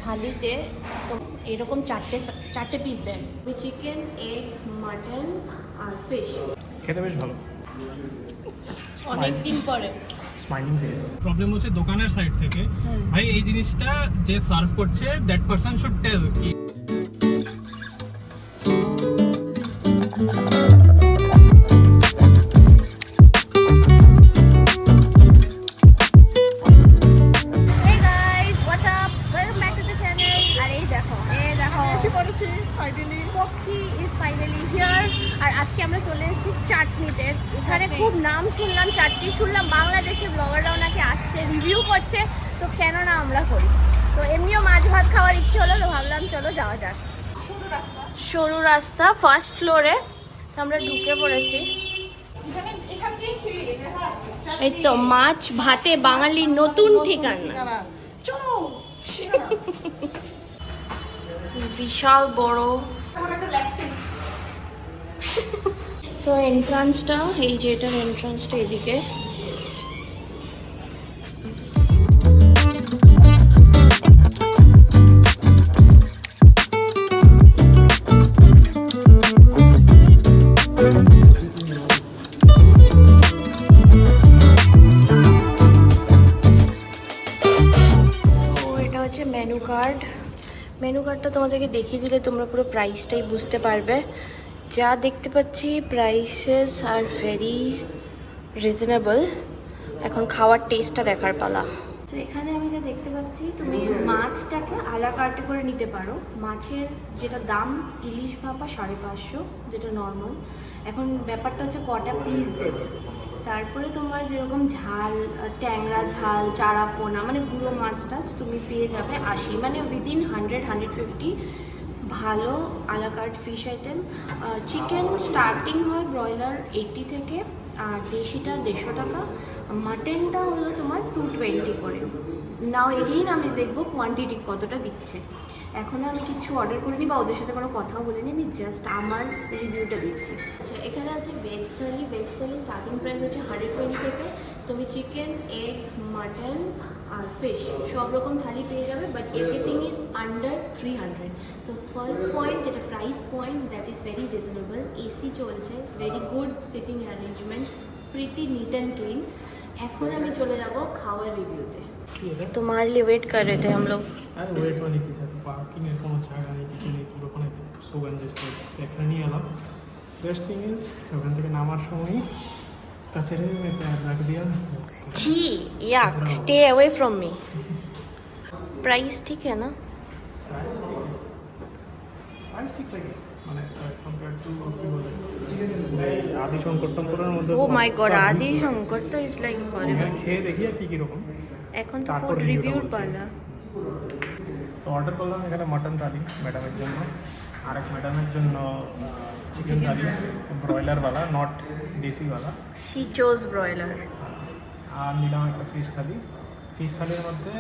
থালিতে তো এরকম চারটে পিস দেয়, চিকেন, এগ, মাটন আর ফিশ। খেতে বেশ ভালো। অনেকদিন পরে স্মাইলিং ফেস। প্রবলেম হচ্ছে দোকানের সাইড থেকে, ভাই এই জিনিসটা যে সার্ভ করছে দ্যাট পারসন শুড টেল কি আর আজকে আমরা চলে এসেছি চাটনিতে। এখানে খুব নাম শুনলাম, চাটনি শুনলাম, বাংলাদেশের ব্লগাররাও নাকি আসছে, রিভিউ করছে, তো কেন না আমরা করি। তো এমনিও মাছ ভাত খাওয়ার ইচ্ছে হলো, তো ভাবলাম চলো যাওয়া যাক। সরু রাস্তা, ফার্স্ট ফ্লোরে আমরা ঢুকে পড়েছি। এই তো মাছ ভাতে বাঙালির নতুন ঠিকানা। বিশাল বড়। সো এন্ট্রান্সটা এই যে, এটার এন্ট্রান্সটা এদিকে। এটা হচ্ছে মেনু কার্ড। মেনু কার্ডটা তোমাদেরকে দেখিয়ে দিলে তোমরা পুরো প্রাইসটাই বুঝতে পারবে। যা দেখতে পাচ্ছি প্রাইসেস আর ভেরি রিজনেবল। এখন খাওয়ার টেস্টটা দেখার পালা। তো এখানে আমি যা দেখতে পাচ্ছি, তুমি মাছটাকে আলা কার্টে করে নিতে পারো। মাছের যেটা দাম ইলিশ ভাপা 550, যেটা নর্মাল। এখন ব্যাপারটা হচ্ছে কটা পিস দেবে, তারপরে তোমার যেরকম ঝাল, ট্যাংরা ঝাল, চারা পোনা, মানে গুঁড়ো মাছটা তুমি পেয়ে যাবে 80, মানে উইদিন 100-150 ভালো আলাকার্ট ফিশ আইটেম। চিকেন স্টার্টিং হয় ব্রয়লার 80 থেকে, আর দেশিটা 150 টাকা। মাটনটা হলো তোমার 220 করে। নাও এগেইন আমি দেখবো কোয়ান্টিটি কতটা দিচ্ছে। এখন আমি কিছু অর্ডার করিনি বা ওদের সাথে কোনো কথাও বলিনি, আমি জাস্ট আমার রিভিউটা দিচ্ছি। আচ্ছা, এখানে আছে veg thali. Veg thali starting price হচ্ছে 120 থেকে। তুমি চিকেন, এগ, মাটন আর ফিশ সব রকম থালি পেয়ে যাবে, but everything is under 300। So first point, যেটা price point, that is very reasonable. AC চলছে, very good seating arrangement, pretty neat and clean. এখন আমি চলে যাব খাওয়ার রিভিউতে। तुम्हारे लिए वेट कर रहे थे हम लोग। আরে ওয়েট মানে কি স্যার, পার্কিং এর কোনো জায়গা নেই, কিছু নেই, পুরো ওখানে সোগান জাস্ট এখানে নিয়ে এলাম। বেস্ট থিং ইজ ওখান থেকে নামার সময় কাছের में पैर रख दिया। छी yuck, stay away from me. Price ठीक है ना? প্রাইস ঠিক থাকে, মানে কম্পেয়ার টু কি বলে আদি শঙ্কর টেম্পলের মধ্যে। ও মাই গড, আদি শঙ্কর তো ইজ লাইক করে। খেয়ে দেখি আর কি রকম। এখন তো ফুড রিভিউর পালা। তো অর্ডার করলাম এখানে মাটন থালি ম্যাডামের জন্য, আরেক ম্যাডামের জন্য চিকেন থালি, ব্রয়লারওয়ালা, নট দেশিওয়ালা। She chose broiler. আর নিলাম একটা ফিশ থালি। ফিশ থালির মধ্যে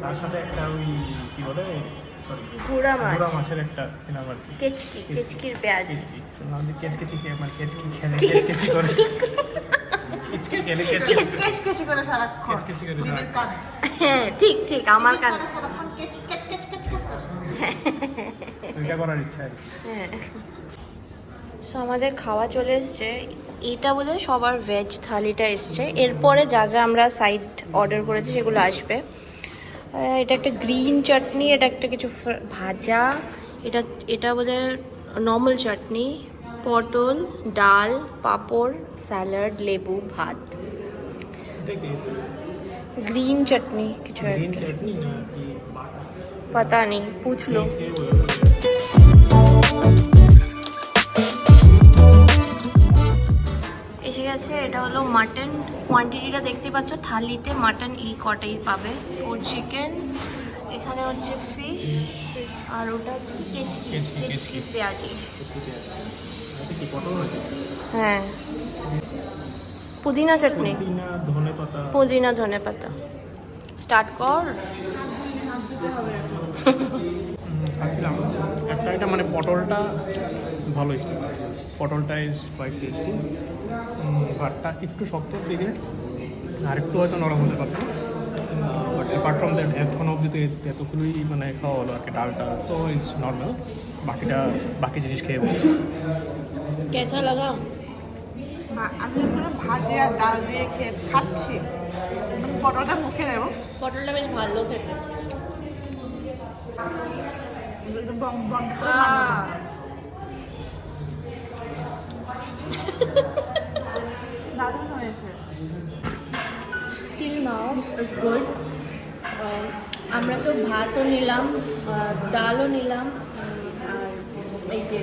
তার সাথে একটা ওই কী বলে, সরি, গুড়া মাছের একটা নিলাম আর কি, কেচকির পেঁয়াজ। শুনলাম যে কেচকেচি খেয়ে, মানে কেচকি খেলে কেচকেচি করে, কেচকি খেলে কেচকেচি করে সারাক্ষণ, কেচকেচি করে সারাক্ষণ। হ্যাঁ ঠিক ঠিক, আমার কানে সারাক্ষণ কেচ কেচ কেচ কেচ কেচ করে ওইটা করার ইচ্ছা আর কি। হ্যাঁ। সো আমাদের খাওয়া চলে এসছে। এটা বোধহয় সবার ভেজ থালিটা এসছে। এরপরে যা যা আমরা সাইড অর্ডার করেছি সেগুলো আসবে। এটা একটা গ্রিন চাটনি, এটা একটা কিছু ভাজা, এটা বোধহয় নর্মাল চাটনি, পটল, ডাল, পাঁপড়, স্যালাড, লেবু, ভাত। গ্রিন চাটনি কিছু গ্রিন চাটনি না কি পাতা নেই, পুছলো। এসে গেছে, এটা হলো মাটন। কোয়ান্টিটিটা দেখতে পাচ্ছ, থালিতে মাটন এই কটাই পাবে। ওর চিকেন, এখানে হচ্ছে ফিশ, আর ওটা হচ্ছে কেচকি পেঁয়াজি। হ্যাঁ, পুদিনা চাটনি, পুদিনা ধনে পাতা। স্টার্ট কর। খাচ্ছিলাম একটা এটা, মানে পটলটা ভালোই, পটলটা ইজ কোয়াইট টেস্টি। ভাতটা একটু শক্তের দিকে, আর একটু হয়তো নরম হতে পারত, বাট অ্যাপার্ট ফ্রম দ্যাট এখন অবধি তো এতগুলোই মানে খাওয়া হলো আর কি। ডালটা তো ইজ নর্মাল, বাকি জিনিস খেয়ে বলছি। কেসা লাগা? আমি পুরো ভাজি আর ডাল দিয়ে খাচ্ছি। পটলটা মুখে নেব। পটলটা বেশ ভালো খেতে। বং বং করে বানাবো। দারুণ হয়েছে। Till now it's good. আমরা তো ভাতও নিলাম, ডালও নিলাম, আর এই যে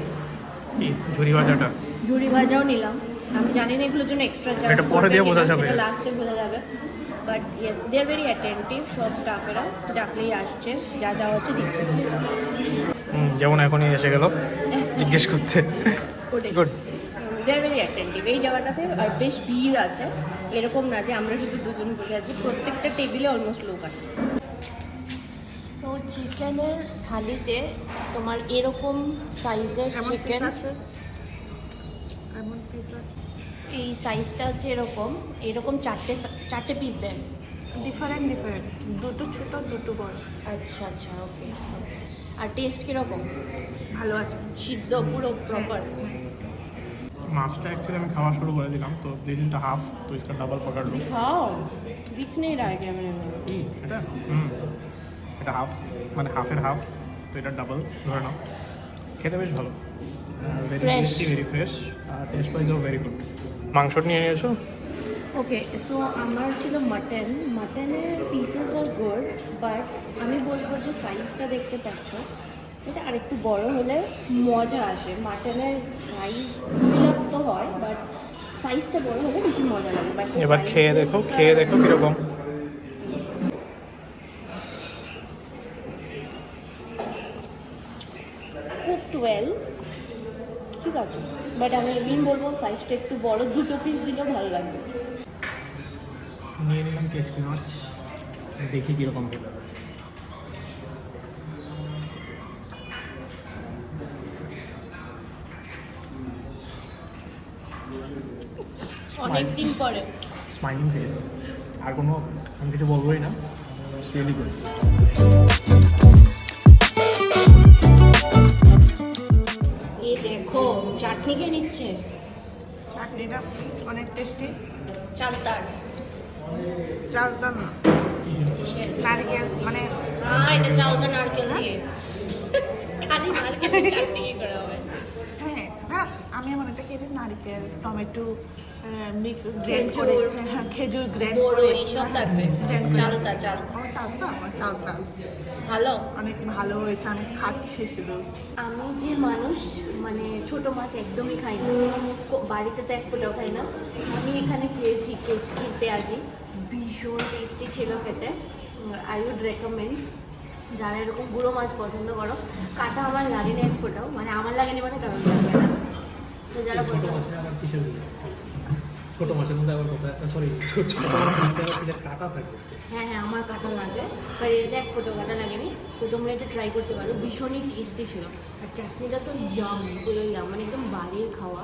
কি ঝুরি ভাজাটা, ঝুড়ি ভাজাও নিলাম। আমি জানি না এগুলোর জন্য এক্সট্রা চার্জ এটা পরে দিয়ে বোঝা যাবে, লাস্টে বোঝা যাবে। But yes, they are very attentive. সব স্টাফেরা ডাকলেই আসছে, যা যা হচ্ছে দিচ্ছে। যেমন এখনই এসে গেল জিজ্ঞেস করতে। Good, they are very attentive. এই জায়গাটাতে আর বেশ ভিড় আছে, এরকম না যে আমরা শুধু দুজন বসে আছি, প্রত্যেকটা টেবিলে অলমোস্ট লোক আছে। তো চিকেনের থালিতে তোমার এরকম সাইজের চিকেন, এমন পিস আছে। এই সাইজটা হচ্ছে এরকম চারটে পিস দেন। ডিফারেন্ট দুটো ছোট দুটো বড়। আচ্ছা আচ্ছা, ওকে। আর টেস্ট কীরকম? ভালো আছে, সিদ্ধ পুরো প্রপার? মাছটা অ্যাকচুয়ালি আমি খাওয়া শুরু করে দিলাম, তো দিস ইজ দ্য হাফ, তো इसका डबल पकड़ लो। খাও, দিখ নেই रहा है कैमरे में। কি এটা? এটা হাফ, মানে হাফের হাফ, তো এটা ডাবল ধরে নাও। খেতে বেশ ভালো, very Fresh. Tasty, very fresh, আর টেস্ট ওয়াইজও ভেরি গুড। মাংস নিয়ে নিয়েছো? ওকে, সো আমার ছিল মাটনের পিসেস আর গুড, বাট আমি বলবো যে সাইজটা দেখতে পাচ্ছ, এটা আরেকটু বড় হলে মজা আসে। মাটনের সাইজ তো হয়, বাট সাইজটা বড় হলে বেশি মজা লাগে। বাট এবার খেয়ে দেখো কীরকম। কুকড ওয়েল, ঠিক আছে, বাট আমি এমনি বলবো সাইজটা একটু বড়, দুটো পিস দিলেও ভালো লাগবে। নিয়ে নিলাম কেচকি মাছ, দেখি কীরকম খেতে। অনেকদিন পরে স্মাইলিং ফেস, আর কোনো আমি কিছু বলবোই না, রিয়েলি গুড। এ দেখো চাটনি কে নিচ্ছে, চাটনিটা অনেক টেস্টি। চালতার চালটা না, নারকেল মানে এটা চালতা নারকেল দিয়ে, খালি নারকেল চাটনি কি করে হবে? হ্যাঁ না, আমি আমার এটা খেতে নারকেল টমেটো মিক্স গ্রেড করে, হ্যাঁ খেজুর গ্রেড বড় করে এইসব থাকবে। চালতা আমার চালটা ভালো। অনেক ভালো হয়েছে, আমি খাচ্ছি শুধু। আমি যে মানুষ মানে ছোট মাছ একদমই খাই না, বাড়িতে তো এক ফোঁটাও খাই না, আমি এখানে খেয়েছি কেচকি পেঁয়াজি, ভীষণ টেস্টি ছিল খেতে। আই উড রেকমেন্ড যারা এরকম গুঁড়ো মাছ পছন্দ করো। কাটা আমার লাগেনি এক ফোঁটাও, মানে আমার লাগেনি মানে কারণ লাগবে না। তো যারা ছোটো পছন্দ, মাছের আবার কিসের ছোটো মাছের মধ্যে আবার কথা, সরি ছোটো মাছের মধ্যে আবার কিসের কাটা থাকে। হ্যাঁ হ্যাঁ আমার কাটা লাগে, বাট এটা এক ফোটো কাটা লাগেনি। তো তোমরা এটা ট্রাই করতে পারো, ভীষণই টেস্টি ছিল। আর চাটনিটা তো পুরো মানে একদম বাড়ির খাওয়া।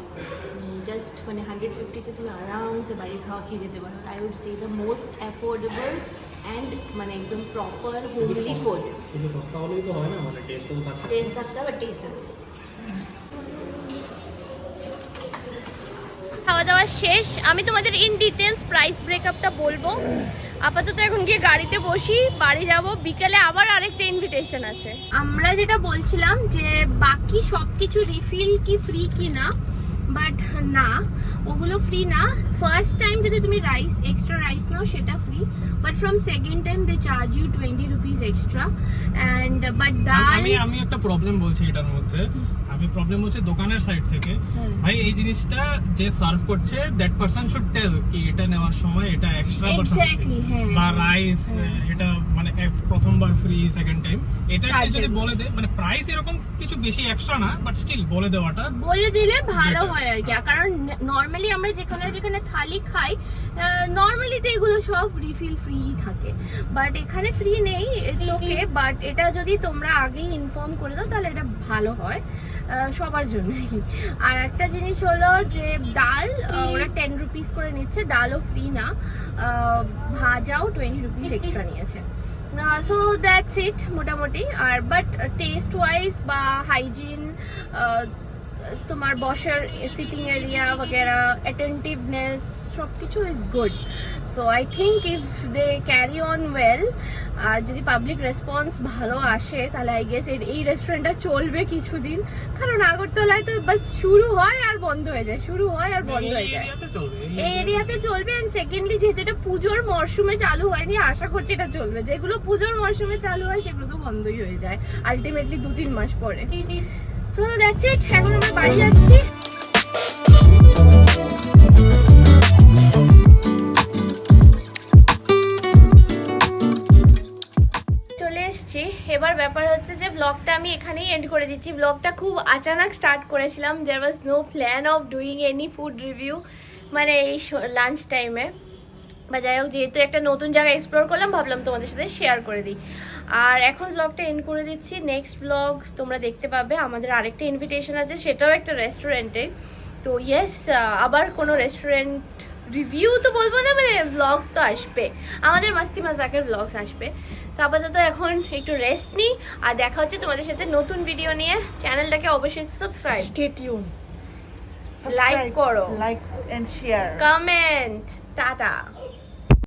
জাস্ট মানে 150তে তুমি আরামসে বাড়ির খাওয়া খেয়ে যেতে পারো। I would say the most affordable and মানে একদম প্রপার হোমলি ফুড। শুধু সস্তা হলেই তো হয় না, মানে টেস্টও থাকছে। টেস্ট থাকতে হবে, টেস্ট আছে। খাওয়া দাওয়া শেষ, আমি তোমাদের ইন ডিটেলস প্রাইস ব্রেকআপটা বলবো। আপাতত এখন গিয়ে গাড়িতে বসি, বাড়ি যাব। বিকেলে আবার আরেকটা ইনভিটেশন আছে। আমরা যেটা বলছিলাম যে বাকি সব কিছু রিফিল কি ফ্রি কি না, বাট না, ওগুলো ফ্রি না। ফার্স্ট টাইম যদি তুমি এক্সট্রা রাইস নাও সেটা free, but from second time they charge you 20 rupees extra. And but ডাল, আমি একটা প্রবলেম বলছি এটার মধ্যে। আমি প্রবলেম হচ্ছে দোকানের সাইড থেকে, ভাই এই জিনিসটা যে সার্ভ করছে দ্যাট পারসন শুড টেল কি এটা নেওয়ার সময় এটা এক্সট্রা এক্স্যাক্টলি, হ্যাঁ, বা রাইস এটা মানে প্রথমবার ফ্রি, সেকেন্ড টাইম এটা যদি বলে দে, মানে প্রাইস এরকম কিছু বেশি এক্সট্রা না, বাট স্টিল বলে দেওয়াটা, বলে দিলে ভালো হয় আর কি। কারণ নর্মালি আমরা যেখানে থালি খাই, নর্মালি তো এগুলো সব রিফিল ফ্রি থাকে, বাট এখানে ফ্রি নেই, ইটস ওকে। বাট এটা যদি তোমরা আগেই ইনফর্ম করে দাও তাহলে এটা ভালো হয় সবার জন্যই। আর একটা জিনিস হলো যে ডাল ওরা 10 রুপিস করে নিচ্ছে, ডালও ফ্রি না, ভাজাও 20 রুপিস এক্সট্রা নিয়েছে। সো দ্যাটস ইট মোটামুটি। আর বাট টেস্ট ওয়াইজ বা হাইজিন, তোমার বসার সিটিং এরিয়া বগেরা, অ্যাটেন্টিভনেস সব কিছু is good. So I think if they carry on well, আর যদি পাবলিক রেসপন্স ভালো আসে তাহলে আই গেস এই রেস্টুরেন্টটা চলবে কিছুদিন। কারণ আগরতলায় তো বাস শুরু হয় আর বন্ধ হয়ে যায়, শুরু হয় আর বন্ধ হয়ে যায়। এই এরিয়াতে চলবে। অ্যান্ড সেকেন্ডলি যেহেতু এটা পুজোর মরশুমে চালু হয়নি, আশা করছি এটা চলবে। যেগুলো পুজোর মরশুমে চালু হয় সেগুলো তো বন্ধই হয়ে যায় আলটিমেটলি 2-3 মাস পরে। সো দ্যাটস ইট, এখন আমরা বাড়ি যাচ্ছি। চলে এসছি। এবার ব্যাপার হচ্ছে যে ব্লগটা আমি এখানেই এন্ড করে দিচ্ছি। ব্লগটা খুব আচানক স্টার্ট করেছিলাম, there was no plan of doing any food review, মানে এই লাঞ্চ টাইমে। বা যাই হোক, যেহেতু একটা নতুন জায়গা এক্সপ্লোর করলাম, ভাবলাম তোমাদের সাথে শেয়ার করে দিই। আর এখন ব্লগটা এন্ড করে দিচ্ছি। নেক্সট ব্লগ তোমরা দেখতে পাবে। আমাদের আরেকটা ইনভিটেশন আছে, সেটাও একটা রেস্টুরেন্টে। তো ইয়েস, আবার কোনো রেস্টুরেন্ট রিভিউ তো বলবো না, মানে ব্লগস তো আসবে, আমাদের মাস্তি মাজাকের ব্লগস আসবে। তো আপাতত এখন একটু রেস্ট নিই, আর দেখা হচ্ছে তোমাদের সাথে নতুন ভিডিও নিয়ে। চ্যানেলটাকে অবশ্যই সাবস্ক্রাইব, Stay tuned. লাইক করো, Like and share. Comment, tata.